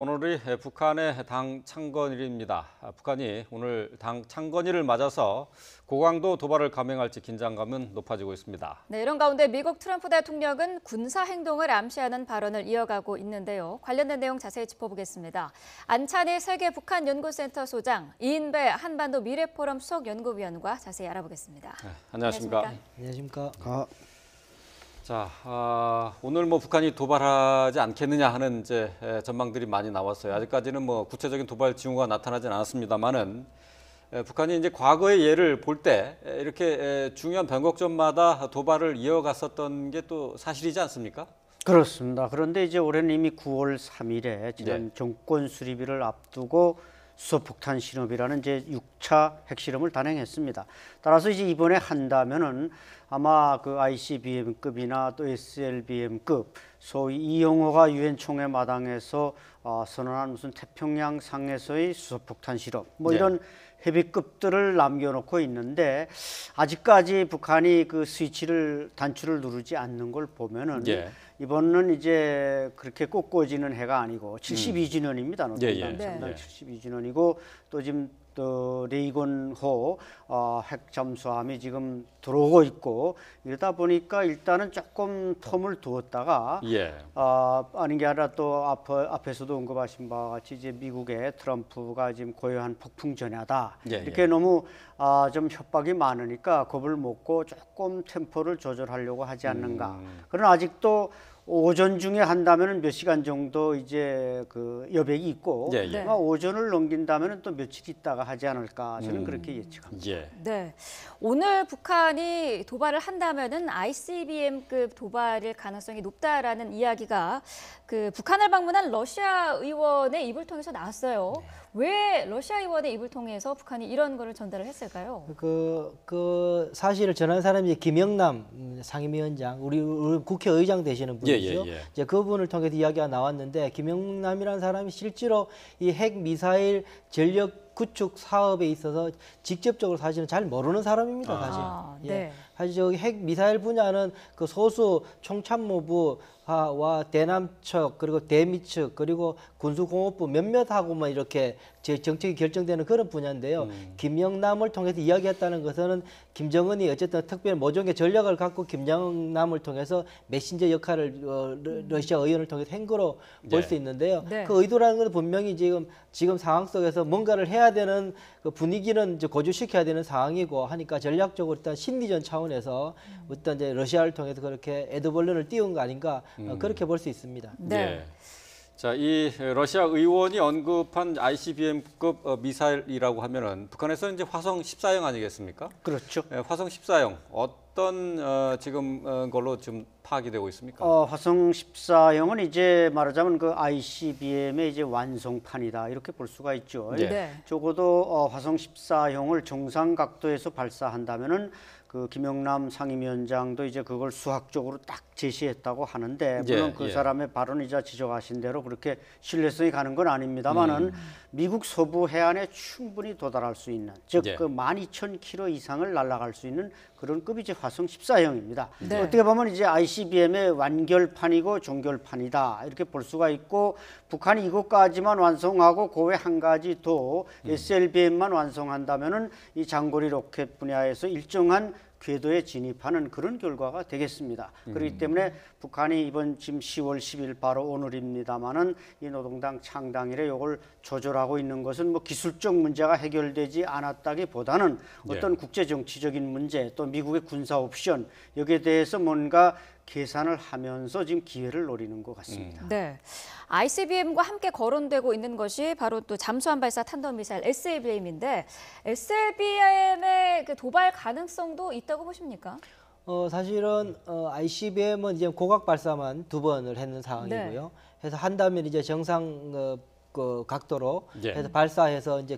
오늘이 북한의 당 창건일입니다. 북한이 오늘 당 창건일을 맞아서 고강도 도발을 감행할지 긴장감은 높아지고 있습니다. 네, 이런 가운데 미국 트럼프 대통령은 군사 행동을 암시하는 발언을 이어가고 있는데요. 관련된 내용 자세히 짚어보겠습니다. 안찬희 세계 북한 연구센터 소장, 이인배 한반도 미래포럼 수석 연구위원과 자세히 알아보겠습니다. 네, 안녕하십니까? 안녕하십니까? 자, 오늘 북한이 도발하지 않겠느냐 하는 이제 전망들이 많이 나왔어요. 아직까지는 구체적인 도발 징후가 나타나진 않았습니다만은 북한이 이제 과거의 예를 볼 때 이렇게 중요한 변곡점마다 도발을 이어갔었던 게 또 사실이지 않습니까? 그렇습니다. 그런데 이제 올해는 이미 9월 3일에 지난 정권 수립일을 앞두고 수소폭탄 실험이라는 이제 6차 핵실험을 단행했습니다. 따라서 이제 이번에 한다면은 아마 그 ICBM급이나 또 SLBM급 소위 이영호가 유엔 총회 마당에서 선언한 무슨 태평양 상에서의 수소폭탄 실험 이런 헤비급들을 남겨놓고 있는데 아직까지 북한이 그 단추를 누르지 않는 걸 보면은 이번은 이제 그렇게 꽃꽂이는 해가 아니고 72주년입니다. 노동당 72주년이고 또 지금 레이건호 핵 잠수함이 지금 들어오고 있고 이러다 보니까 일단은 조금 텀을 두었다가 아닌 게 아니라 또 앞에서도 언급하신 바와 같이 이제 미국의 트럼프가 지금 고요한 폭풍 전야다 이렇게 너무 좀 협박이 많으니까 겁을 먹고 조금 템포를 조절하려고 하지 않는가. 그러나 아직도 오전 중에 한다면은 몇 시간 정도 이제 그 여백이 있고 오전을 넘긴다면은 또 며칠 있다가 하지 않을까 저는 그렇게 예측합니다. 네, 오늘 북한이 도발을 한다면은 ICBM급 도발일 가능성이 높다라는 이야기가 그 북한을 방문한 러시아 의원의 입을 통해서 나왔어요. 왜 러시아 의원의 입을 통해서 북한이 이런 거를 전달을 했을까요? 그 사실을 전한 사람이 김영남 상임위원장, 우리 국회의장 되시는 분이죠. 이제 그분을 통해서 이야기가 나왔는데 김영남이라는 사람이 실제로 이 핵 미사일 전력 구축 사업에 있어서 직접적으로 사실은 잘 모르는 사람입니다. 사실. 사실 저기 핵 미사일 분야는 그 소수 총참모부와 대남측 그리고 대미측 그리고 군수공업부 몇몇하고만 이렇게 정책이 결정되는 그런 분야인데요. 김영남을 통해서 이야기했다는 것은 김정은이 어쨌든 특별 모종의 전략을 갖고 김영남을 통해서 메신저 역할을 러시아 의원을 통해서 한 거로 볼 수 있는데요. 그 의도라는 건 분명히 지금 상황 속에서 뭔가를 해야 되는 그 분위기는 이제 고조시켜야 되는 상황이고 하니까 전략적으로 일단 심리전 차원에서 어떤 이제 러시아를 통해서 그렇게 에드벌룬을 띄운 거 아닌가 그렇게 볼 수 있습니다. 자, 이 러시아 의원이 언급한 ICBM급 미사일이라고 하면은 북한에서 이제 화성 14형 아니겠습니까? 그렇죠. 화성 14형 어떤 지금 걸로 좀 파악이 되고 있습니까? 화성 14형은 이제 말하자면 그 ICBM의 이제 완성판이다 이렇게 볼 수가 있죠. 적어도 화성 14형을 정상 각도에서 발사한다면은 그 김영남 상임위원장도 이제 그걸 수학적으로 딱 제시했다고 하는데 물론 그 사람의 발언이자 지적하신 대로 그렇게 신뢰성이 가는 건 아닙니다만은 미국 서부 해안에 충분히 도달할 수 있는 즉 그 12,000km 이상을 날아갈 수 있는 그런 급이 이제 화성 14형입니다. 어떻게 보면 이제 ICBM의 완결판이고 종결판이다 이렇게 볼 수가 있고 북한이 이것까지만 완성하고 그 외 한 가지 더 SLBM만 완성한다면은 이 장거리 로켓 분야에서 일정한 궤도에 진입하는 그런 결과가 되겠습니다. 그렇기 때문에 북한이 이번 지금 10월 10일 바로 오늘입니다만은 이 노동당 창당일에 이걸 조절하고 있는 것은 기술적 문제가 해결되지 않았다기보다는 어떤 국제 정치적인 문제 또 미국의 군사 옵션 여기에 대해서 뭔가 계산을 하면서 지금 기회를 노리는 것 같습니다. ICBM과 함께 거론되고 있는 것이 바로 또 잠수함 발사 탄도미사일 SLBM인데 SLBM의 그 도발 가능성도 있다고 보십니까? 사실은 ICBM은 이제 고각 발사만 2번을 했는 상황이고요. 그래서 한다면 이제 정상 그 각도로 해서 발사해서 이제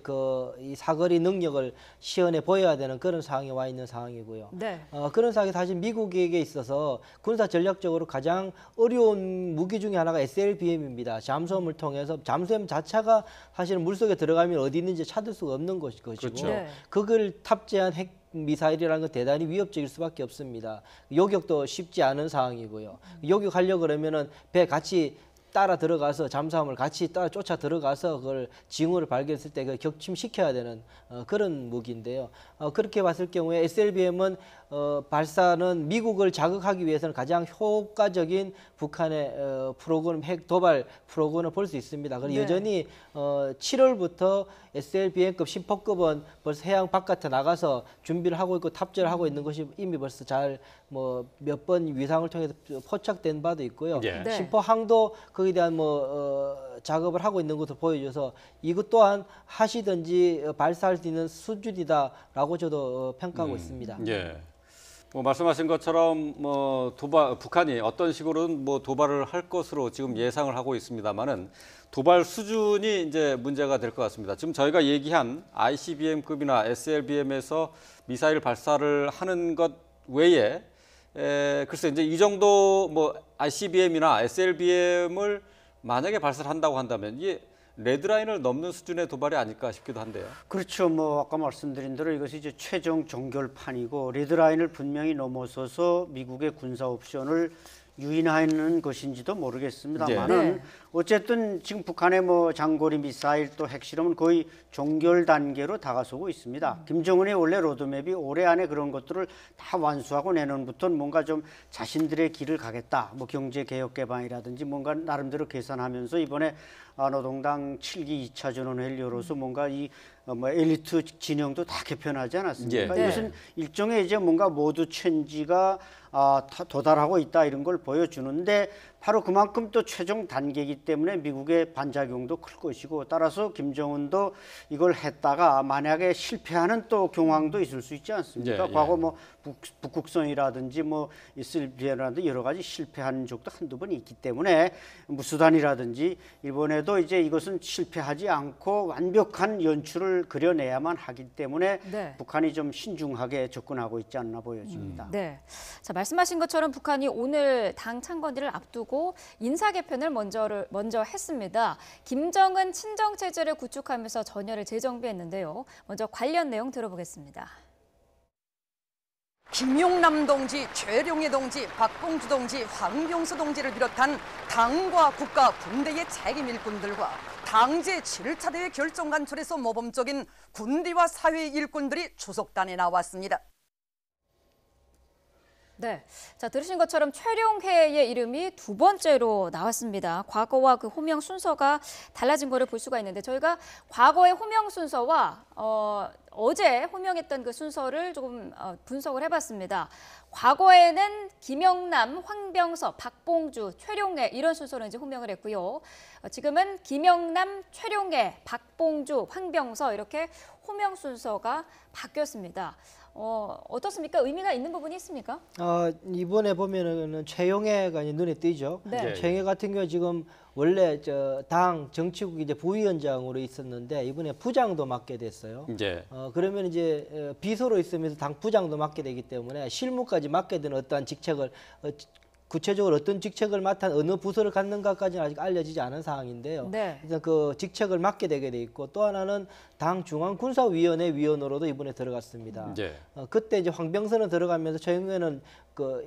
이 사거리 능력을 시연해 보여야 되는 그런 상황에 와 있는 상황이고요. 그런 상황이 사실 미국에게 있어서 군사 전략적으로 가장 어려운 무기 중에 하나가 SLBM입니다. 잠수함을 통해서 잠수함 자체가 사실은 물속에 들어가면 어디 있는지 찾을 수가 없는 것이고 그걸 탑재한 핵 미사일이라는 건 대단히 위협적일 수밖에 없습니다. 요격도 쉽지 않은 상황이고요. 요격하려고 그러면은 배 같이 따라 들어가서 잠수함을 같이 따라 쫓아 들어가서 그걸 징후를 발견했을 때 그 격침시켜야 되는 그런 무기인데요. 그렇게 봤을 경우에 SLBM은 발사는 미국을 자극하기 위해서는 가장 효과적인 북한의 프로그램 핵 도발 프로그램을 볼 수 있습니다. 그리고 네. 여전히 7월부터 SLBM급 심포급은 벌써 해양 바깥에 나가서 준비를 하고 있고 탑재를 하고 있는 것이 이미 벌써 잘 뭐 몇 번 위상을 통해서 포착된 바도 있고요. 예. 네. 심포항도 거기에 대한 작업을 하고 있는 것을 보여줘서 이것 또한 하시든지 발사할 수 있는 수준이다라고 저도 평가하고 있습니다. 예. 뭐 말씀하신 것처럼 뭐 북한이 어떤 식으로든 뭐 도발을 할 것으로 지금 예상을 하고 있습니다만은 도발 수준이 이제 문제가 될 것 같습니다. 지금 저희가 얘기한 ICBM급이나 SLBM에서 미사일 발사를 하는 것 외에 글쎄 이제 이 정도 뭐 ICBM이나 SLBM을 만약에 발사를 한다고 한다면 이게 레드라인을 넘는 수준의 도발이 아닐까 싶기도 한데요. 그렇죠. 뭐 아까 말씀드린 대로 이것이 이제 최종 종결판이고 레드라인을 분명히 넘어서서 미국의 군사 옵션을 유인하는 것인지도 모르겠습니다만은 네. 어쨌든 지금 북한의 뭐 장거리 미사일 또 핵실험은 거의 종결 단계로 다가서고 있습니다. 김정은의 원래 로드맵이 올해 안에 그런 것들을 다 완수하고 내년부터는 뭔가 좀 자신들의 길을 가겠다. 뭐 경제 개혁 개방이라든지 뭔가 나름대로 계산하면서 이번에 노동당 7기 2차 전원회의를 열어서 뭔가 이 뭐 엘리트 진영도 다 개편하지 않았습니까? 예. 이것은 일종의 이제 뭔가 모두 체인지가 도달하고 있다 이런 걸 보여주는데 바로 그만큼 또 최종 단계이기 때문에 미국의 반작용도 클 것이고 따라서 김정은도 이걸 했다가 만약에 실패하는 또 경황도 있을 수 있지 않습니까? 예, 예. 과거 뭐 북극성이라든지 뭐 이슬비에라든지 여러 가지 실패한 적도 한두 번 있기 때문에 무수단이라든지 일본에도 이제 이것은 실패하지 않고 완벽한 연출을 그려내야만 하기 때문에 네. 북한이 좀 신중하게 접근하고 있지 않나 보여집니다. 네. 자, 말씀하신 것처럼 북한이 오늘 당 창건일을 앞두고 인사 개편을 먼저 했습니다. 김정은 친정 체제를 구축하면서 전열을 재정비했는데요. 먼저 관련 내용 들어보겠습니다. 김용남 동지, 최룡해 동지, 박봉주 동지, 황병수 동지를 비롯한 당과 국가, 군대의 책임 일꾼들과 당제 7차 대회 결정 간철에서 모범적인 군대와 사회 일꾼들이 추석단에 나왔습니다. 네, 자 들으신 것처럼 최룡해의 이름이 두 번째로 나왔습니다. 과거와 그 호명 순서가 달라진 거를 볼 수가 있는데 저희가 과거의 호명 순서와 어제 호명했던 그 순서를 조금 분석을 해봤습니다. 과거에는 김영남, 황병서, 박봉주, 최룡해 이런 순서로 이제 호명을 했고요. 지금은 김영남, 최룡해, 박봉주, 황병서 이렇게 호명 순서가 바뀌었습니다. 어떻습니까? 의미가 있는 부분이 있습니까? 이번에 보면은 최용해가 이제 눈에 띄죠. 네. 최용해 같은 경우 지금 원래 당 정치국 이제 부위원장으로 있었는데 이번에 부장도 맡게 됐어요. 이제 그러면 이제 비서로 있으면서 당 부장도 맡게 되기 때문에 실무까지 맡게 되는 어떠한 직책을 구체적으로 어떤 직책을 맡아 어느 부서를 갖는가까지는 아직 알려지지 않은 사항인데요. 네. 일단 그 직책을 맡게 되게 돼 있고 또 하나는 당 중앙군사위원회 위원으로도 이번에 들어갔습니다. 이제 그때 이제 황병선은 들어가면서 최영회는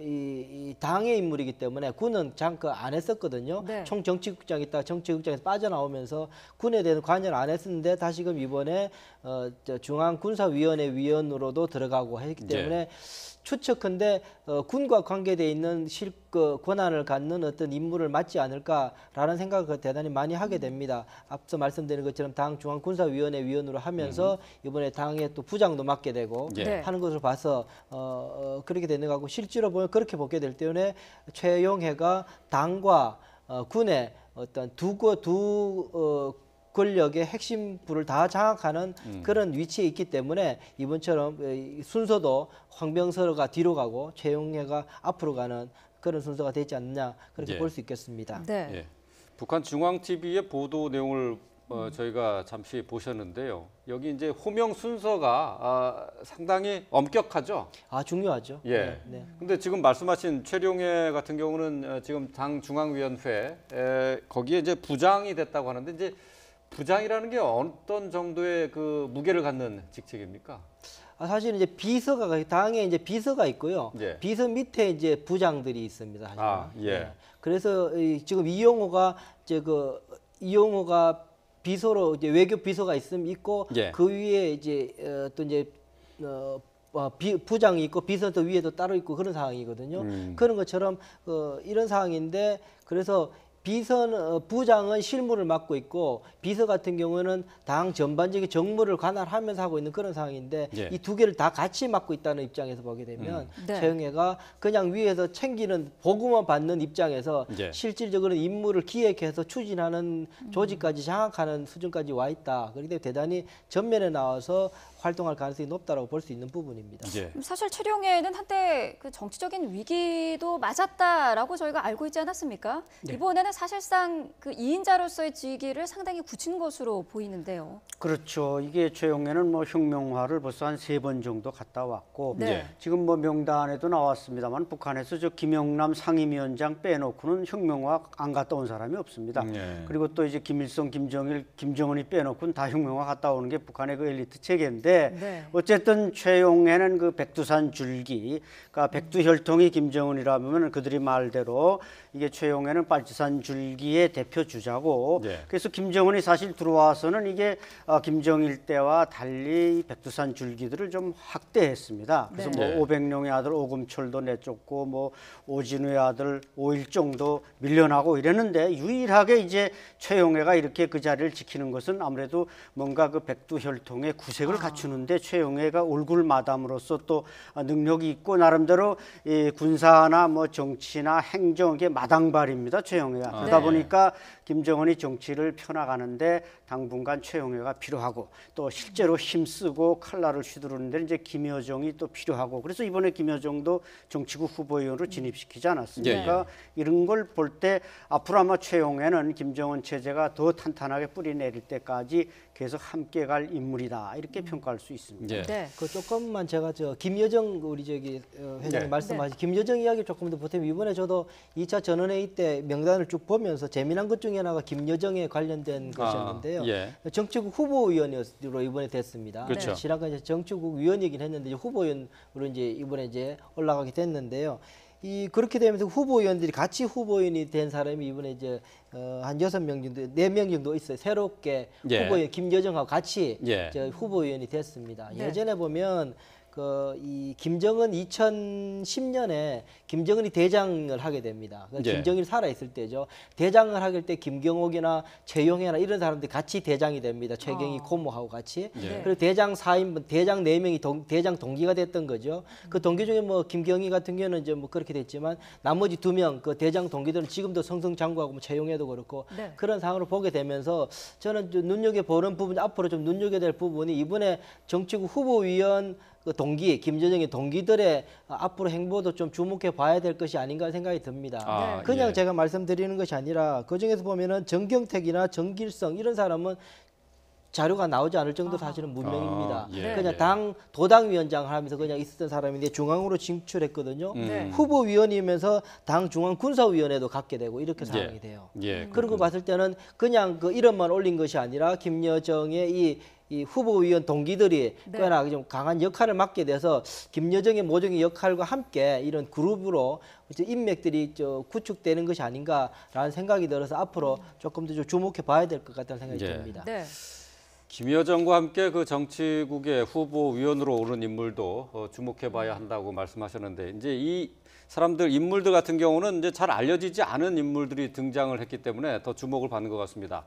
이 당의 인물이기 때문에 군은 잠깐 안 했었거든요. 네. 총정치국장 있다가 정치국장에서 빠져나오면서 군에 대한 관여를 안 했었는데 다시금 이번에 중앙군사위원회 위원으로도 들어가고 했기 때문에 추측컨대 군과 관계되어 있는 권한을 갖는 어떤 임무를 맡지 않을까라는 생각을 대단히 많이 하게 됩니다. 앞서 말씀드린 것처럼 당 중앙군사위원회 위원으로 하면서 이번에 당의 또 부장도 맡게 되고 네. 하는 것을 봐서 그렇게 되는 것 같고 실제로 보면 그렇게 보게 될 때문에 최용해가 당과 군의 어떤 두 권력의 핵심부를 다 장악하는 그런 위치에 있기 때문에 이번처럼 순서도 황병서가 뒤로 가고 최용해가 앞으로 가는 그런 순서가 되지 않느냐 그렇게 볼 수 있겠습니다. 네. 예. 북한 중앙TV의 보도 내용을 저희가 잠시 보셨는데요. 여기 이제 호명 순서가 상당히 엄격하죠. 중요하죠. 예. 네. 근데 지금 말씀하신 최룡해 같은 경우는 지금 당 중앙위원회 거기에 이제 부장이 됐다고 하는데 이제 부장이라는 게 어떤 정도의 그 무게를 갖는 직책입니까? 사실은 이제 비서가 당에 이제 비서가 있고요. 예. 비서 밑에 이제 부장들이 있습니다. 사실은. 아, 예. 그래서 지금 이용호가 이용호가 비서로 이제 외교 비서가 있고 예. 그 위에 이제 또 이제 부장이 있고 비서도 위에도 따로 있고 그런 상황이거든요. 그런 것처럼 이런 상황인데 그래서 부장은 실무를 맡고 있고 비서 같은 경우는 당 전반적인 정무를 관할하면서 하고 있는 그런 상황인데 예. 이 두 개를 다 같이 맡고 있다는 입장에서 보게 되면 네. 최영애가 그냥 위에서 챙기는 보고만 받는 입장에서 예. 실질적으로 임무를 기획해서 추진하는 조직까지 장악하는 수준까지 와 있다. 그렇기 때문에 대단히 전면에 나와서 활동할 가능성이 높다라고 볼 수 있는 부분입니다. 예. 사실 최룡해는 한때 그 정치적인 위기도 맞았다라고 저희가 알고 있지 않았습니까? 이번에는 사실상 그 2인자로서의 직위를 상당히 굳힌 것으로 보이는데요. 그렇죠. 이게 최용해는 뭐 혁명화를 벌써 한 3번 정도 갔다 왔고 네. 지금 뭐 명단에도 나왔습니다만 북한에서 저 김영남 상임위원장 빼놓고는 혁명화 안 갔다 온 사람이 없습니다. 그리고 또 이제 김일성, 김정일, 김정은이 빼놓고는 다 혁명화 갔다 오는 게 북한의 그 엘리트 체계인데 네. 어쨌든 최용해는 그 백두산 줄기, 그러니까 백두혈통이 김정은이라면 그들이 말대로 이게 최용해는 빨치산 줄기의 대표 주자고 그래서 김정은이 사실 들어와서는 이게 김정일 때와 달리 백두산 줄기들을 좀 확대했습니다. 그래서 네. 뭐 500명의 아들 오금철도 내쫓고 뭐 오진우의 아들 오일종도 밀려나고 이랬는데 유일하게 이제 최용해가 이렇게 그 자리를 지키는 것은 아무래도 뭔가 그 백두혈통의 구색을 갖추는데 최용해가 얼굴 마담으로서 또 능력이 있고 나름대로 이 군사나 뭐 정치나 행정의 마당발입니다. 최용해가. 그러다 보니까 김정은이 정치를 펴나가는데 당분간 최용해가 필요하고 또 실제로 힘쓰고 칼날을 휘두르는데 이제 김여정이 또 필요하고 그래서 이번에 김여정도 정치국 후보위원으로 진입시키지 않았습니까? 이런 걸 볼 때 앞으로 아마 최용해는 김정은 체제가 더 탄탄하게 뿌리 내릴 때까지 계속 함께 갈 인물이다 이렇게 평가할 수 있습니다. 네. 그 조금만 제가 김여정 우리 회장님 말씀하신 김여정 이야기 조금 더 보태면 이번에 저도 2차 전원회의 때 명단을 쭉 보면서 재미난 것 중에 하나가 김여정에 관련된 것이었는데요. 정치국 후보위원으로 이번에 됐습니다. 그렇죠. 지난번 이제 정치국 위원이긴 했는데 이제 후보위원으로 이제 이번에 이제 올라가게 됐는데요. 그렇게 되면서 후보위원들이 같이 후보위원이 된 사람이 이번에 이제 한 6명 정도, 4명 정도 있어요. 새롭게 후보위원 김여정하고 같이 후보위원이 됐습니다. 예전에 보면 이 김정은 2010년에 김정은이 대장을 하게 됩니다. 김정일이 살아있을 때죠. 대장을 하길 때 김경옥이나 최용해나 이런 사람들이 같이 대장이 됩니다. 최경희 고모하고 같이. 그리고 대장 4인분, 대장 4명이 대장 동기가 됐던 거죠. 그 동기 중에 뭐 김경희 같은 경우는 이제 뭐 그렇게 됐지만 나머지 2명 그 대장 동기들은 지금도 성성장구하고 뭐 최용해도 그렇고 그런 상황으로 보게 되면서 저는 좀 눈여겨보는 부분, 앞으로 좀 눈여겨야 될 부분이 이번에 정치국 후보위원 그 동기, 김여정의 동기들의 앞으로 행보도 좀 주목해 봐야 될 것이 아닌가 생각이 듭니다. 그냥 제가 말씀드리는 것이 아니라 그중에서 보면은 정경택이나 정길성 이런 사람은 자료가 나오지 않을 정도 사실은 무명입니다. 그냥 당 도당위원장을 하면서 그냥 있었던 사람인데 중앙으로 진출했거든요. 후보위원이면서 당 중앙군사위원회도 갖게 되고 이렇게 상황이 돼요. 그런 거 봤을 때는 그냥 그 이름만 올린 것이 아니라 김여정의 이 후보위원 동기들이 꽤나 좀 강한 역할을 맡게 돼서 김여정의 모종의 역할과 함께 이런 그룹으로 인맥들이 구축되는 것이 아닌가라는 생각이 들어서 앞으로 조금 더 좀 주목해 봐야 될 것 같다는 생각이 듭니다. 김여정과 함께 그 정치국의 후보위원으로 오른 인물도 주목해 봐야 한다고 말씀하셨는데 이제 이 사람들 인물들 같은 경우는 이제 잘 알려지지 않은 인물들이 등장을 했기 때문에 더 주목을 받는 것 같습니다.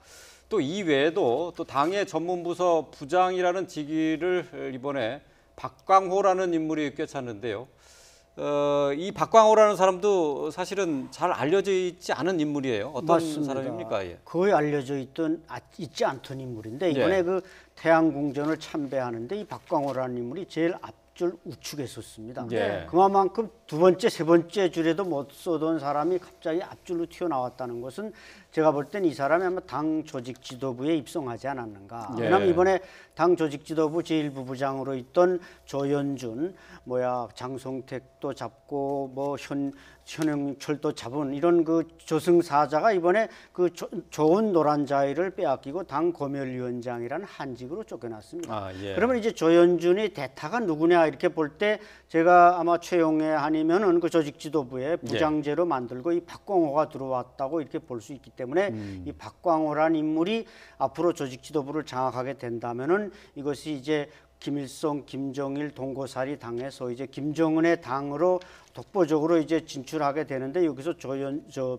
또 이 외에도 또 당의 전문부서 부장이라는 직위를 이번에 박광호라는 인물이 꿰찼는데요. 이 박광호라는 사람도 사실은 잘 알려져 있지 않은 인물이에요. 어떤 맞습니다. 사람입니까? 거의 알려져 있지 않던 인물인데 이번에 그 태양궁전을 참배하는데 이 박광호라는 인물이 제일 앞줄 우측에 섰습니다. 그만큼 두 번째, 세 번째 줄에도 못 쏘던 사람이 갑자기 앞줄로 튀어나왔다는 것은 제가 볼 땐 이 사람이 아마 당 조직 지도부에 입성하지 않았는가. 예. 왜냐하면 이번에 당 조직 지도부 제1부부장으로 있던 조현준, 장성택도 잡고 현영철도 잡은 이런 그 조승사자가 이번에 그 좋은 노란자위를 빼앗기고 당 검열위원장이라는 한직으로 쫓겨났습니다. 아, 예. 그러면 이제 조현준의 대타가 누구냐 이렇게 볼 때 제가 아마 최용해 아니면은 그 조직 지도부에 부장제로 만들고 이 박광호가 들어왔다고 이렇게 볼 수 있기 때문에 이 박광호라는 인물이 앞으로 조직 지도부를 장악하게 된다면은 이것이 이제 김일성, 김정일 동고살이 당에서 이제 김정은의 당으로 독보적으로 이제 진출하게 되는데 여기서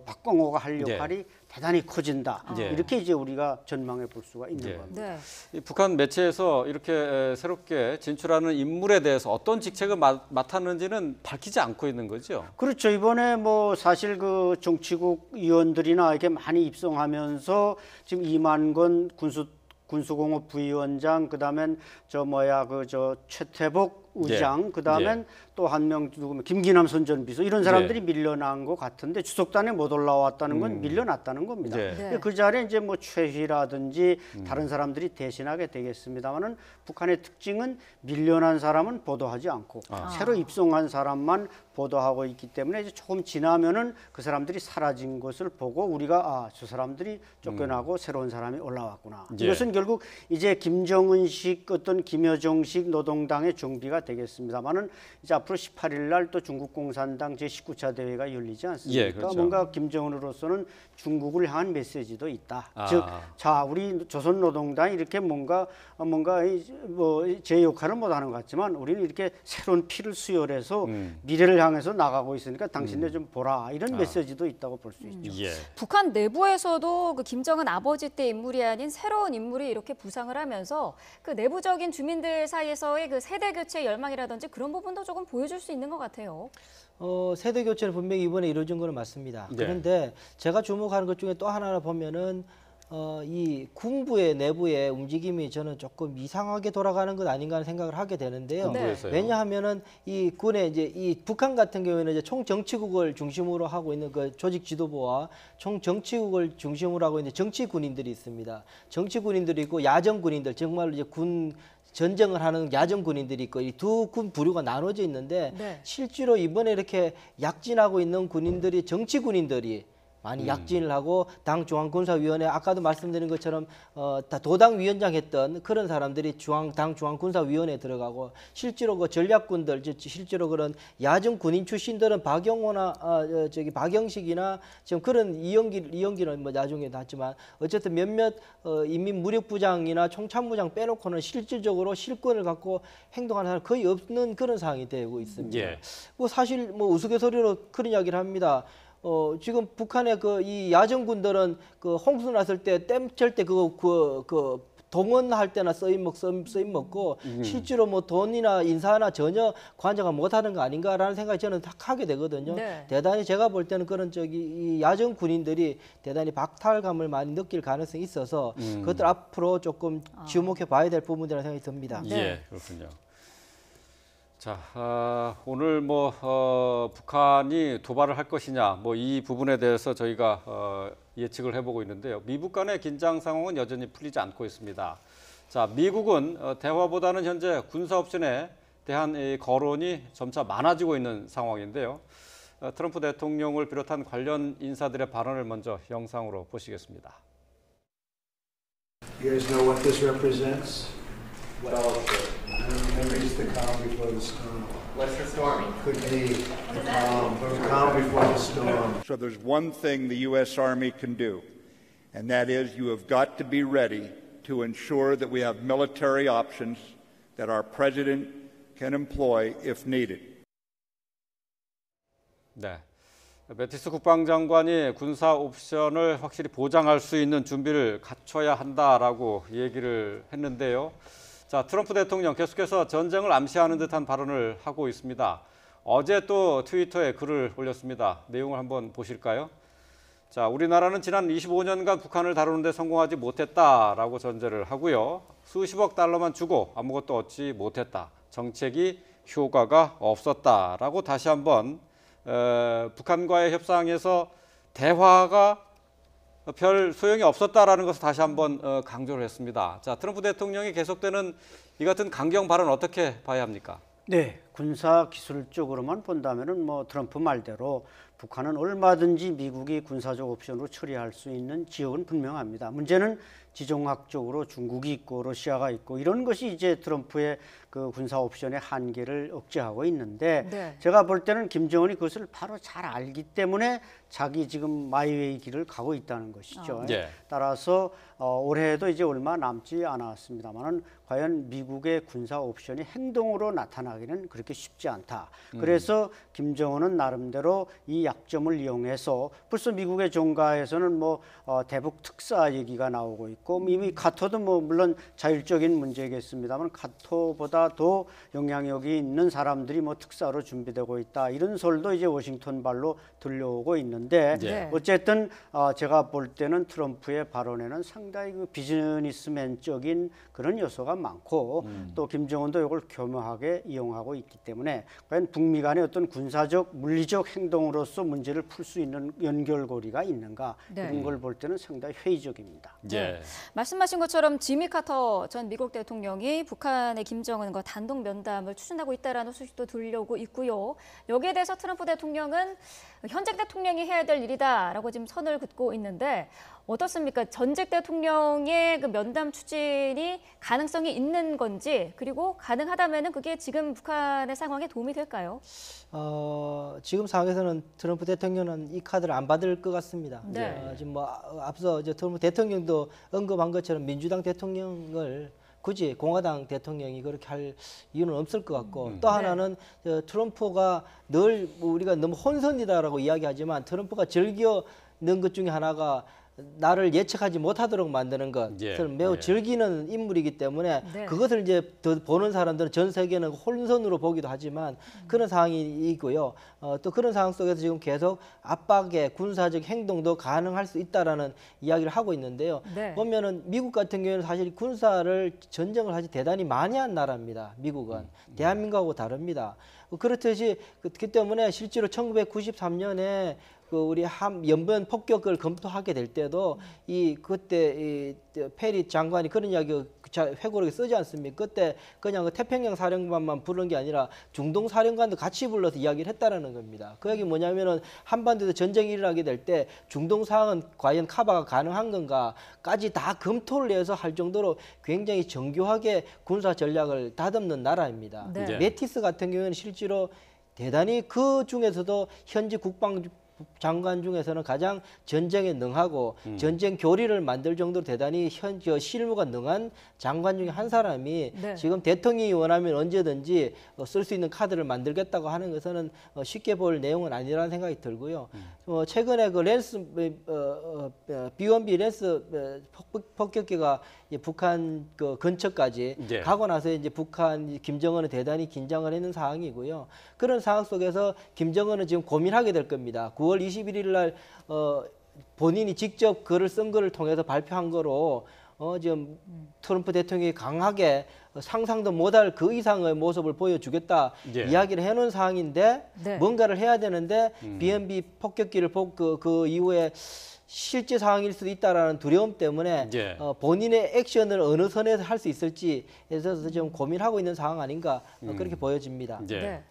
박광호가 할 역할이 대단히 커진다. 이렇게 이제 우리가 전망해 볼 수가 있는 겁니다. 네. 이 북한 매체에서 이렇게 새롭게 진출하는 인물에 대해서 어떤 직책을 맡았는지는 밝히지 않고 있는 거죠. 그렇죠. 이번에 뭐 사실 그 정치국 위원들이나 이렇게 많이 입성하면서 지금 이만건 군수공업 부위원장, 그다음엔 최태복 의장, 그다음엔 또 한 명 누구면 김기남 선전비서 이런 사람들이 밀려난 것 같은데 주석단에 못 올라왔다는 건 밀려났다는 겁니다. 그 자리에 이제 뭐 최희라든지 다른 사람들이 대신하게 되겠습니다만은 북한의 특징은 밀려난 사람은 보도하지 않고 새로 입성한 사람만 보도하고 있기 때문에 이제 조금 지나면은 그 사람들이 사라진 것을 보고 우리가 저 사람들이 쫓겨나고 새로운 사람이 올라왔구나. 이것은 결국 이제 김정은식 어떤 김여정식 노동당의 정비가 되겠습니다만은 이제 앞으로 18일 날 또 중국 공산당 제19차 대회가 열리지 않습니까? 그렇죠. 뭔가 김정은으로서는 중국을 향한 메시지도 있다. 즉, 자 우리 조선노동당이 이렇게 뭔가 제 역할을 못하는 것 같지만 우리는 이렇게 새로운 피를 수혈해서 미래를 향해서 나가고 있으니까 당신네 좀 보라 이런 메시지도 있다고 볼 수 있죠. 북한 내부에서도 그 김정은 아버지 때 인물이 아닌 새로운 인물이 이렇게 부상을 하면서 그 내부적인 주민들 사이에서의 그 세대 교체 열망이라든지 그런 부분도 조금 보여줄 수 있는 것 같아요. 세대 교체는 분명히 이번에 이루어진 거는 맞습니다. 그런데 제가 주목하는 것 중에 또 하나 보면은 이 군부의 내부의 움직임이 저는 조금 이상하게 돌아가는 것 아닌가 하는 생각을 하게 되는데요. 군부에서요? 왜냐하면은 이 군의 이제 이 북한 같은 경우에는 이제 총정치국을 중심으로 하고 있는 그 조직 지도부와 총정치국을 중심으로 하고 있는 정치 군인들이 있습니다. 정치 군인들이 있고 야정 군인들, 정말로 이제 군 전쟁을 하는 야전 군인들이 있고 이 두 군 부류가 나눠져 있는데 실제로 이번에 이렇게 약진하고 있는 군인들이 정치 군인들이 많이 약진을 하고 당 중앙군사위원회 아까도 말씀드린 것처럼 다 도당 위원장 했던 그런 사람들이 당 중앙군사위원회에 들어가고 실제로 그 전략군들 실제로 그런 야전 군인 출신들은 박영호나 박영식이나 지금 그런 이영기는 뭐 나중에 났지만 어쨌든 몇몇 인민무력부장이나 총참모장 빼놓고는 실질적으로 실권을 갖고 행동하는 사람 거의 없는 그런 상황이 되고 있습니다. 뭐 사실 뭐 우스갯소리로 그런 이야기를 합니다. 지금 북한의 이 야전군들은 그 홍수 났을 때 댐철 때 그 동원할 때나 쓰임 먹고 실제로 뭐 돈이나 인사나 전혀 관여가 못하는 거 아닌가라는 생각이 저는 딱 하게 되거든요. 대단히 제가 볼 때는 그런 이 야전 군인들이 대단히 박탈감을 많이 느낄 가능성이 있어서 그것들 앞으로 조금 주목해 봐야 될 부분이라는 생각이 듭니다. 그렇군요. 자, 오늘 북한이 도발을 할 것이냐, 이 부분에 대해서 저희가 예측을 해보고 있는데요. 미국 간의 긴장 상황은 여전히 풀리지 않고 있습니다. 자, 미국은 대화보다는 현재 군사 옵션에 대한 거론이 점차 많아지고 있는 상황인데요. 트럼프 대통령을 비롯한 관련 인사들의 발언을 먼저 영상으로 보시겠습니다. You guys know what this represents? What else? Maybe it's the calm before the storm. What's the storming? Could be the calm before the storm. So there's one thing the U.S. Army can do, and that is you have got to be ready to ensure that we have military options that our president can employ if needed. 네. 매티스 국방장관이 군사 옵션을 확실히 보장할 수 있는 준비를 갖춰야 한다라고 얘기를 했는데요. 자, 트럼프 대통령 계속해서 전쟁을 암시하는 듯한 발언을 하고 있습니다. 어제 또 트위터에 글을 올렸습니다. 내용을 한번 보실까요? 자, 우리나라는 지난 25년간 북한을 다루는 데 성공하지 못했다라고 전제를 하고요. 수십억 달러만 주고 아무것도 얻지 못했다. 정책이 효과가 없었다라고 다시 한번 북한과의 협상에서 대화가 될 수 있는 여지가 없다라고 얘기를 했습니다. 자, 트럼프 대통령의 발언에 대해서 별 소용이 없었다라는 것을 다시 한번 강조를 했습니다. 자, 트럼프 대통령이 계속되는 이 같은 강경 발언 어떻게 봐야 합니까? 네, 군사 기술 쪽으로만 본다면은 뭐 트럼프 말대로 북한은 얼마든지 미국이 군사적 옵션으로 처리할 수 있는 지역은 분명합니다. 문제는 지정학적으로 중국이 있고 러시아가 있고 이런 것이 이제 트럼프의 그 군사 옵션의 한계를 억제하고 있는데 네. 제가 볼 때는 김정은이 그것을 바로 잘 알기 때문에 자기 지금 마이웨이 길을 가고 있다는 것이죠. 예. 따라서 올해도 이제 얼마 남지 않았습니다만은 과연 미국의 군사 옵션이 행동으로 나타나기는 그렇게 쉽지 않다. 그래서 김정은은 나름대로 이 약점을 이용해서 벌써 미국의 종가에서는 뭐 대북 특사 얘기가 나오고 있고 이미 카토도 뭐 물론 자율적인 문제겠습니다만 카토보다 더 영향력이 있는 사람들이 뭐 특사로 준비되고 있다. 이런 설도 이제 워싱턴 발로 들려오고 있는데 네. 어쨌든 제가 볼 때는 트럼프의 발언에는 상당히 그 비즈니스맨적인 그런 요소가 많고 또 김정은도 이걸 교묘하게 이용하고 있기 때문에 과연 북미 간의 어떤 군사적 물리적 행동으로서 문제를 풀 수 있는 연결고리가 있는가 네. 이런 걸 볼 때는 상당히 회의적입니다. 예. 말씀하신 것처럼 지미 카터 전 미국 대통령이 북한의 김정은과 단독 면담을 추진하고 있다라는 소식도 들려오고 있고요. 여기에 대해서 트럼프 대통령은 현직 대통령이 해야 될 일이다라고 지금 선을 긋고 있는데 어떻습니까? 전직 대통령의 그 면담 추진이 가능성이 있는 건지 그리고 가능하다면은 그게 지금 북한의 상황에 도움이 될까요? 지금 상황에서는 트럼프 대통령은 이 카드를 안 받을 것 같습니다. 네. 지금 뭐 앞서 이제 트럼프 대통령도 언급한 것처럼 민주당 대통령을 굳이 공화당 대통령이 그렇게 할 이유는 없을 것 같고 또 하나는 트럼프가 늘 우리가 너무 혼선이다라고 이야기하지만 트럼프가 즐겨 넣은 것 중에 하나가 나를 예측하지 못하도록 만드는 것을 매우 즐기는 인물이기 때문에 네. 그것을 이제 더 보는 사람들은 전 세계는 혼선으로 보기도 하지만 그런 상황이 있고요. 또 그런 상황 속에서 지금 계속 압박의 군사적 행동도 가능할 수 있다라는 이야기를 하고 있는데요. 네. 보면은 미국 같은 경우에는 사실 군사를 전쟁을 사실 대단히 많이 한 나라입니다. 미국은 대한민국하고 다릅니다. 그렇듯이 그렇기 때문에 실제로 1993년에 그 우리 연변 폭격을 검토하게 될 때도 그때 이 페리 장관이 그런 이야기 회고록에 쓰지 않습니까? 그때 그냥 그 태평양 사령관만 부른 게 아니라 중동 사령관도 같이 불러서 이야기를 했다라는 겁니다. 그 얘기 뭐냐면은 한반도에서 전쟁이 일어나게 될 때 중동 상황은 과연 커버가 가능한 건가까지 다 검토를 해서 할 정도로 굉장히 정교하게 군사 전략을 다듬는 나라입니다. 네. 메티스 같은 경우에는 실제로 대단히 그 중에서도 현지 국방 장관 중에서는 가장 전쟁에 능하고 전쟁 교리를 만들 정도로 대단히 실무가 능한 장관 중에 한 사람이 네. 지금 대통령이 원하면 언제든지 쓸 수 있는 카드를 만들겠다고 하는 것은 쉽게 볼 내용은 아니라는 생각이 들고요. 최근에 그 B-1B 랜스 폭격기가 북한 그 근처까지 가고 나서 이제 북한 김정은은 대단히 긴장을 했는 상황이고요. 그런 상황 속에서 김정은은 지금 고민하게 될 겁니다. 9월 21일 날 본인이 직접 글을 쓴 거를 통해서 발표한 거로 지금 트럼프 대통령이 강하게 상상도 못할 그 이상의 모습을 보여주겠다 이야기를 해놓은 상황인데 네. 뭔가를 해야 되는데 B-1B 폭격기를 그 이후에 실제 상황일 수도 있다라는 두려움 때문에 본인의 액션을 어느 선에서 할 수 있을지 해서 좀 고민하고 있는 상황 아닌가 그렇게 보여집니다. 네.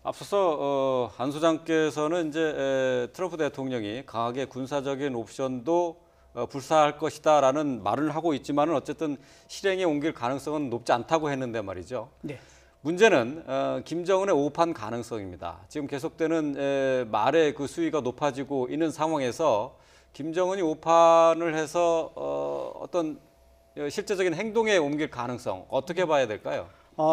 앞서서 안 소장께서는 이제 트럼프 대통령이 강하게 군사적인 옵션도 불사할 것이다라는 말을 하고 있지만은 어쨌든 실행에 옮길 가능성은 높지 않다고 했는데 말이죠. 네. 문제는 김정은의 오판 가능성입니다. 지금 계속되는 말의 그 수위가 높아지고 있는 상황에서 김정은이 오판을 해서 어떤 실제적인 행동에 옮길 가능성 어떻게 봐야 될까요?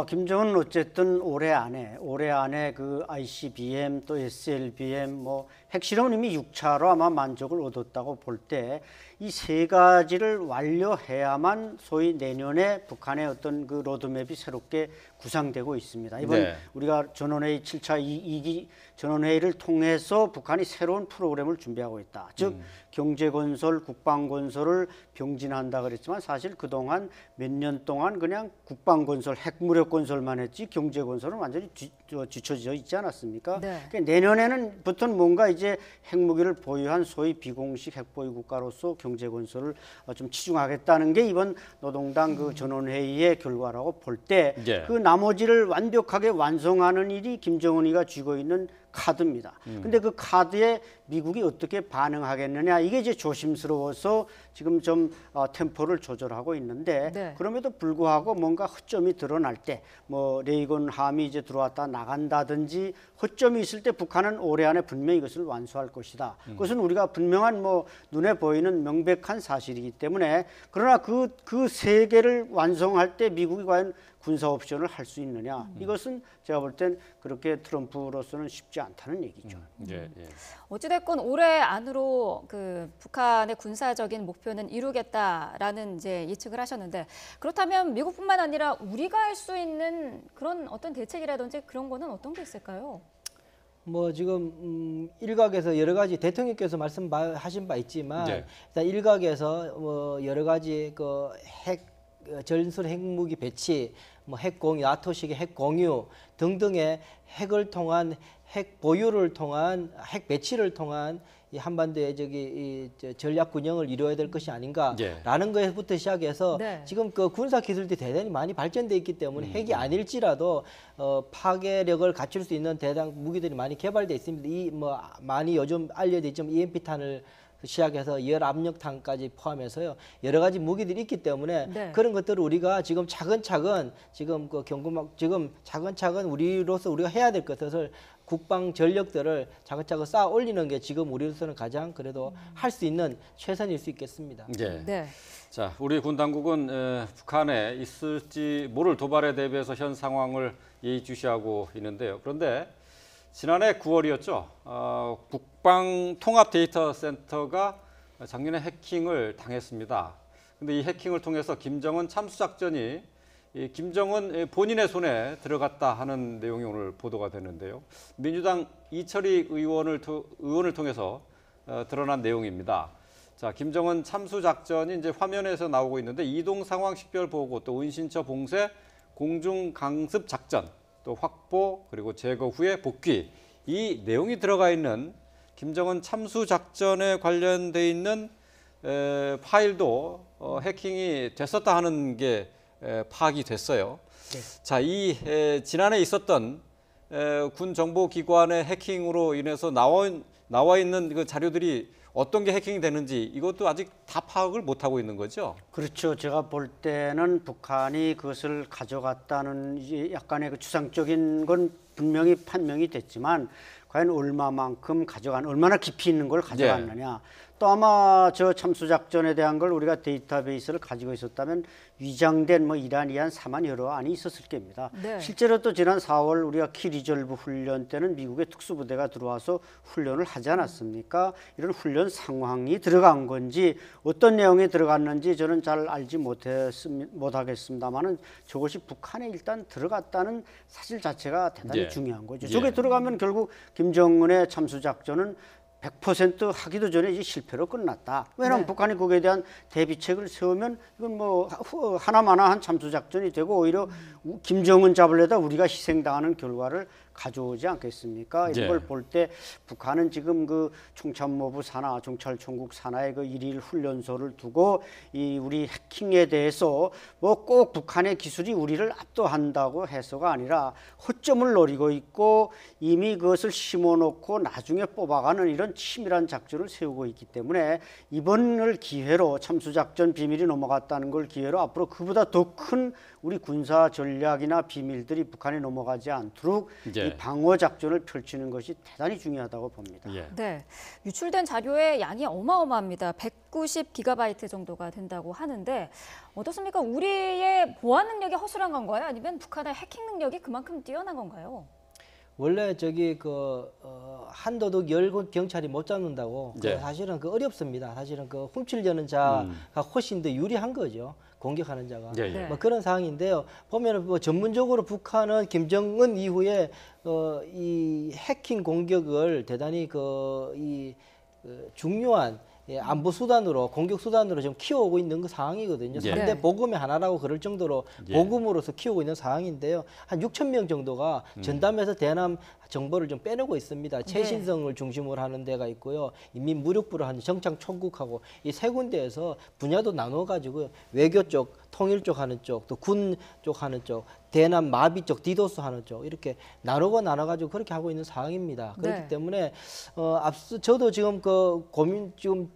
김정은은 어쨌든 올해 안에 그 ICBM 또 SLBM 뭐 핵실험은 이미 6차로 아마 만족을 얻었다고 볼 때 이 세 가지를 완료해야만 소위 내년에 북한의 어떤 그 로드맵이 새롭게 구상되고 있습니다. 이번 네. 우리가 전원회의 7차 2기 전원회의를 통해서 북한이 새로운 프로그램을 준비하고 있다. 즉 경제건설, 국방건설을 병진한다 그랬지만 사실 그동안 몇 년 동안 그냥 국방건설, 핵무력건설만 했지 경제건설은 완전히 뒤처져 있지 않았습니까? 네. 그러니까 내년에는부터는 뭔가 이제 핵무기를 보유한 소위 비공식 핵보유 국가로서 경제건설을 좀 치중하겠다는 게 이번 노동당 그 전원회의의 결과라고 볼 때 그 예. 나머지를 완벽하게 완성하는 일이 김정은이가 쥐고 있는 카드입니다. 근데 그 카드에 미국이 어떻게 반응하겠느냐 이게 이제 조심스러워서 지금 좀 템포를 조절하고 있는데 네. 그럼에도 불구하고 뭔가 허점이 드러날 때 뭐 레이건 함이 이제 들어왔다 나간다든지 허점이 있을 때 북한은 올해 안에 분명히 이것을 완수할 것이다. 그것은 우리가 분명한 뭐 눈에 보이는 명백한 사실이기 때문에 그러나 그 세 개를 완성할 때 미국이 과연 군사 옵션을 할 수 있느냐 이것은 제가 볼 땐 그렇게 트럼프로서는 쉽지 않다는 얘기죠. 예, 예. 어찌됐건 올해 안으로 그 북한의 군사적인 목표는 이루겠다라는 이제 예측을 하셨는데 그렇다면 미국뿐만 아니라 우리가 할 수 있는 그런 어떤 대책이라든지 그런 거는 어떤 게 있을까요? 뭐 지금 일각에서 여러 가지 대통령께서 말씀하신 바 있지만 네. 일단 일각에서 뭐 여러 가지 그 전술 핵무기 배치, 뭐 핵공유, 나토식의 핵공유 등등의 핵을 통한 핵 보유를 통한 핵 배치를 통한 이 한반도의 전략 균형을 이루어야 될 것이 아닌가라는 것부터 시작해서 네. 지금 그 군사 기술들이 대단히 많이 발전돼 있기 때문에 핵이 아닐지라도 파괴력을 갖출 수 있는 대단 무기들이 많이 개발돼 있습니다. 이 뭐 많이 요즘 알려져 있지만 EMP탄을 시작해서 열 압력탄까지 포함해서요 여러 가지 무기들이 있기 때문에 네. 그런 것들을 우리가 지금 차근차근 지금 그 지금 차근차근 우리가 해야 될 것을 국방 전력들을 차근차근 쌓아 올리는 게 지금 우리로서는 가장 그래도 할 수 있는 최선일 수 있겠습니다. 예. 네. 자, 우리 군 당국은 북한에 있을지 모를 도발에 대비해서 현 상황을 예의주시하고 있는데요. 그런데 지난해 9월이었죠. 국방 통합 데이터 센터가 작년에 해킹을 당했습니다. 근데 이 해킹을 통해서 김정은 참수 작전이 김정은 본인의 손에 들어갔다 하는 내용이 오늘 보도가 됐는데요. 민주당 이철희 의원을 통해서 드러난 내용입니다. 자, 김정은 참수 작전이 이제 화면에서 나오고 있는데 이동 상황 식별 보고 또 은신처 봉쇄, 공중 강습 작전, 또 확보 그리고 제거 후에 복귀 이 내용이 들어가 있는 김정은 참수 작전에 관련돼 있는 파일도 해킹이 됐었다 하는 게 파악이 됐어요. 네. 자, 이 지난해 있었던 군 정보기관의 해킹으로 인해서 나와 있는 그 자료들이 어떤 게 해킹이 되는지 이것도 아직 다 파악을 못 하고 있는 거죠. 그렇죠. 제가 볼 때는 북한이 그것을 가져갔다는 이제 약간의 그 추상적인 건 분명히 판명이 됐지만 과연 얼마나 깊이 있는 걸 가져갔느냐. 또 아마 저 참수작전에 대한 걸 우리가 데이터베이스를 가지고 있었다면 위장된 뭐 이란, 사만 여러 안이 있었을 겁니다. 네. 실제로 또 지난 4월 우리가 키리졸브 훈련 때는 미국의 특수부대가 들어와서 훈련을 하지 않았습니까? 이런 훈련 상황이 들어간 건지 어떤 내용이 들어갔는지 저는 잘 알지 못하겠습니다만은 저것이 북한에 일단 들어갔다는 사실 자체가 대단히 중요한 거죠. 저게 들어가면 결국 김정은의 참수작전은 100% 하기도 전에 이제 실패로 끝났다. 왜냐하면 북한이 거기에 대한 대비책을 세우면 이건 뭐 하나마나한 참수작전이 되고 오히려 김정은 잡으려다 우리가 희생당하는 결과를 가져오지 않겠습니까? 이런 걸 볼 때 북한은 지금 그 총참모부 산하, 정찰총국 산하의 그 일일 훈련소를 두고 이 우리 해킹에 대해서 뭐 꼭 북한의 기술이 우리를 압도한다고 해서가 아니라 허점을 노리고 있고 이미 그것을 심어놓고 나중에 뽑아가는 이런 치밀한 작전을 세우고 있기 때문에 이번을 기회로 참수작전 비밀이 넘어갔다는 걸 기회로 앞으로 그보다 더 큰 우리 군사 전략이나 비밀들이 북한에 넘어가지 않도록 이 방어 작전을 펼치는 것이 대단히 중요하다고 봅니다. 네, 유출된 자료의 양이 어마어마합니다. 190GB 정도가 된다고 하는데 어떻습니까? 우리의 보안 능력이 허술한 건가요? 아니면 북한의 해킹 능력이 그만큼 뛰어난 건가요? 원래 저기 한도둑 10 경찰이 못 잡는다고 예. 사실은 어렵습니다. 사실은 훔치려는 자가 훨씬 더 유리한 거죠. 공격하는 자가. 예, 예. 뭐 그런 상황인데요. 보면은 뭐 전문적으로 북한은 김정은 이후에 이 해킹 공격을 대단히 중요한 안보 수단으로 공격 수단으로 지금 키워오고 있는 그 상황이거든요. 예. 3대 보금의 하나라고 그럴 정도로 예. 보금으로서 키우고 있는 상황인데요. 한 6천 명 정도가 전담해서 대남 정보를 좀 빼내고 있습니다. 최신성을 중심으로 하는 데가 있고요. 인민무력부를 하는 정창 총국하고 이 세 군데에서 분야도 나눠가지고 외교 쪽, 통일 쪽 하는 쪽, 또 군 쪽 하는 쪽, 대남 마비 쪽, 디도스 하는 쪽 이렇게 나눠가지고 그렇게 하고 있는 상황입니다. 그렇기 네. 때문에 앞서 저도 지금 고민 지금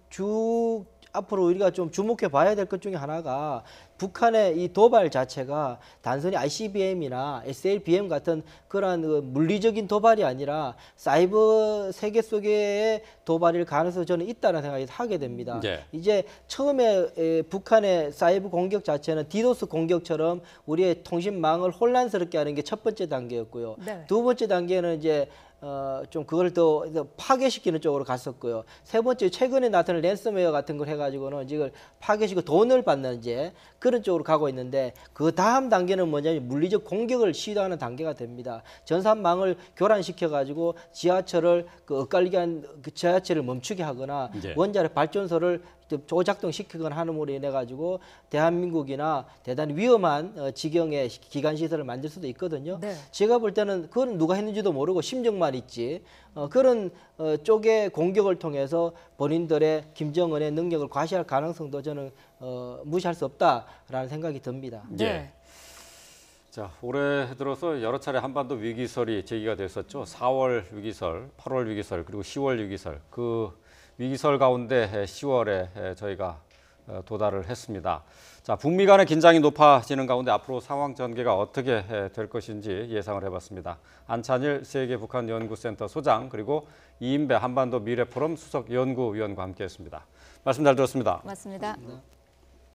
앞으로 우리가 좀 주목해 봐야 될 것 중에 하나가 북한의 이 도발 자체가 단순히 ICBM이나 SLBM 같은 그러한 물리적인 도발이 아니라 사이버 세계 속의 도발일 가능성이 저는 있다는 생각이 하게 됩니다. 예. 이제 처음에 북한의 사이버 공격 자체는 디도스 공격처럼 우리의 통신망을 혼란스럽게 하는 게 첫 번째 단계였고요. 네. 두 번째 단계는 이제 좀 그걸 더 파괴시키는 쪽으로 갔었고요. 세 번째 최근에 나타난 랜섬웨어 같은 걸 해가지고는 지금 파괴시키고 돈을 받는 이제 그런 쪽으로 가고 있는데 그 다음 단계는 뭐냐면 물리적 공격을 시도하는 단계가 됩니다. 전산망을 교란시켜가지고 지하철을 엇갈리게 한 지하철을 멈추게 하거나 예. 원자력 발전소를 조작동시키거나 함으로 인해 가지고 대한민국이나 대단히 위험한 지경의 기관 시설을 만들 수도 있거든요. 네. 제가 볼 때는 그건 누가 했는지도 모르고 심정만 있지 그런 쪽의 공격을 통해서 본인들의 김정은의 능력을 과시할 가능성도 저는 무시할 수 없다라는 생각이 듭니다. 예. 자, 올해 들어서 여러 차례 한반도 위기설이 제기가 됐었죠. 4월 위기설, 8월 위기설, 그리고 10월 위기설. 그 위기설 가운데 10월에 저희가 도달을 했습니다. 자, 북미 간의 긴장이 높아지는 가운데 앞으로 상황 전개가 어떻게 될 것인지 예상을 해봤습니다. 안찬일 세계북한연구센터 소장 그리고 이인배 한반도 미래포럼 수석 연구위원과 함께했습니다. 말씀 잘 들었습니다. 고맙습니다.